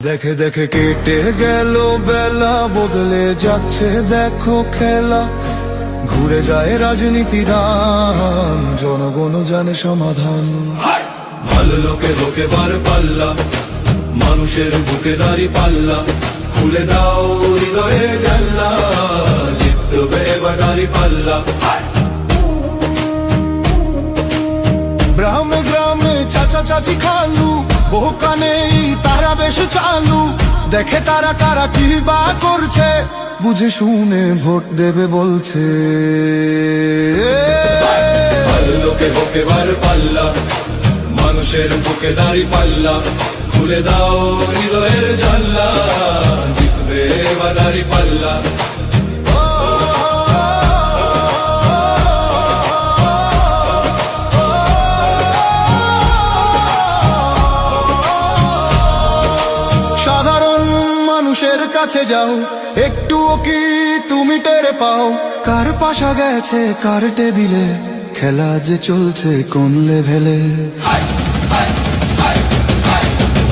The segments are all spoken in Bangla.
দেখে দেখে কেটে গেল বেলা, বদলে যাচ্ছে দেখো খেলা। ঘুরে যায় রাজনীতি দান, জনগণ জানে সমাধান। ভালো লোকে লোকে বার পাল্লা, মানুষের বুকে দাঁড়ি পাল্লা। খুলে দাও হৃদয়ে জানলা, জিতবে এবার দাঁড়ি পাল্লা। গ্রামে গ্রামে চাচা চাচি খালু, বহু কানে তারা বেশ চালু। দেখে তারা কারা কি বা করছে, বুঝে শুনে ভোট দেবে বলছে। ভালো লোকে হোকে বার পাল্লা, মানুষের বুকে দাঁড়ি পাল্লা। খুলে দাও হৃদয়ের জানলা, জিতবে এবার দাঁড়ি পাল্লা। সাধারণ মানুষের কাছে যাও, একটুও কি তুমি টের পাও? কার পাশা গেছে কার টেবিলে, খেলা যে চলছে কোন লেভেলে।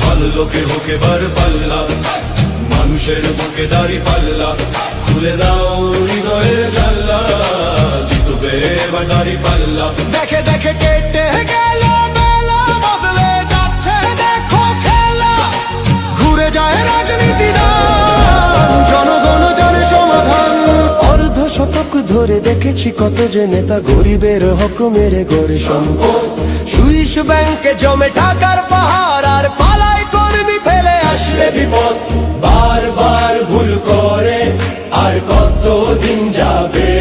ভালো লোকে হোকে বার পাল্লা, মানুষের বুকে দাঁড়ি পাল্লা। খুলে দাও হৃদয়ের জানলা, জিতবে এবার দাঁড়ি পাল্লা। দেখে দেখে কেটে গেল বেলা, বদলে যাচ্ছে দেখো খেলা। ঘুরে যায় রাজনীতি দান, জনগণ জানে সমাধান। অর্ধ শতক ধরে দেখেছি কত যে নেতা গরিবের হক মেরে গড়ে সম্পদ। সুইস ব্যাংকে জমে টাকার পাহাড়, আর পালাই কর্মী ফেলে আসলে বিপদ। বারবার ভুল করে আর কতদিন যাবে,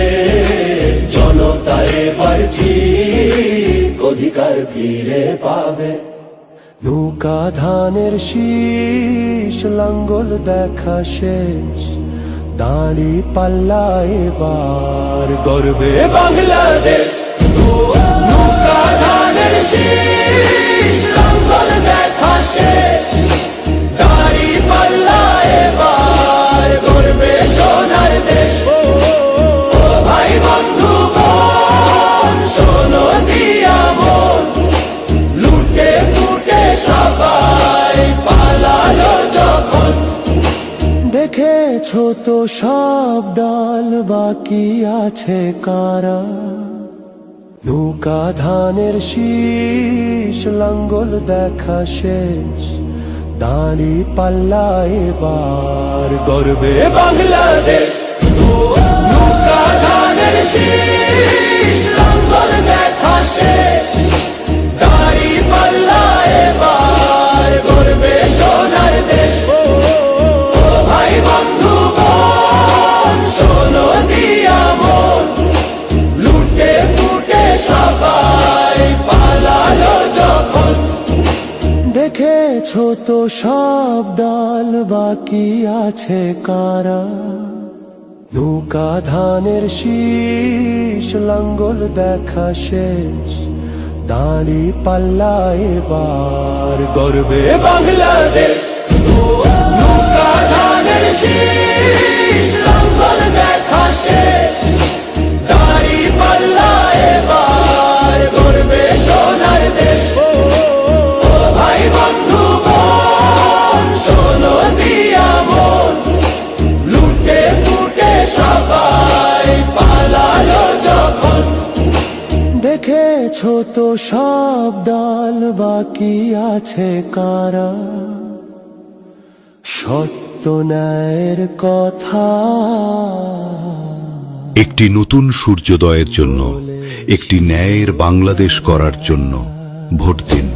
জনতা এবার ঠিক অধিকার ফিরে পাবে। নৌকা ধানের শীষ, লাঙ্গল দেখা শেষ, দাঁড়ি পাল্লা এবার গর্বে বাংলাদেশ। নৌকা ধানের শীষ, লাঙ্গল দেখা শেষ, দাঁড়ি পাল্লা এবার গর্বে সোনার দেশ। ও ভাই বন্ধু বোন, শোনো দিয়া মন, লুটে ফুটে সবাই পালালো যখন। দেখেছো তো সব দল, বাকি আছে কারা? নৌকা ধানের শীষ, লাঙ্গল দেখা শেষ, দাঁড়ি পাল্লা এবার গর্বে বাংলাদেশ। নৌকা ধানের শীষ, লাঙ্গল দেখা শেষ, দাঁড়ি পাল্লা এবার গর্বে সোনার দেশ। ভাই বন্ধু বোন, শোনো দিয়া মন, লুটে ফুটে সবাই পালালো যখন। দেখেছো তো সব দল, বাকি আছে কারা? নৌকা ধানের শীষ, লাঙ্গল দেখা শেষ, দাঁড়ি পাল্লা এবার গর্বে বাংলাদেশ। নৌকা ধানের শীষ, লাঙ্গল দেখা শেষ, দাঁড়ি পাল্লা এবার গর্বে সোনার দেশ। ভাই বন্ধু বোন, শোনো দিয়া মন, লুটে ফুটে সবাই পালালো যখন। দেখেছো তো সব দল, বাকি আছে কারা? সত্য ন্যায়ের কথা। একটি নতুন সূর্যোদয়ের জন্য, একটি ন্যায়ের বাংলাদেশ করার জন্য ভোট দিন।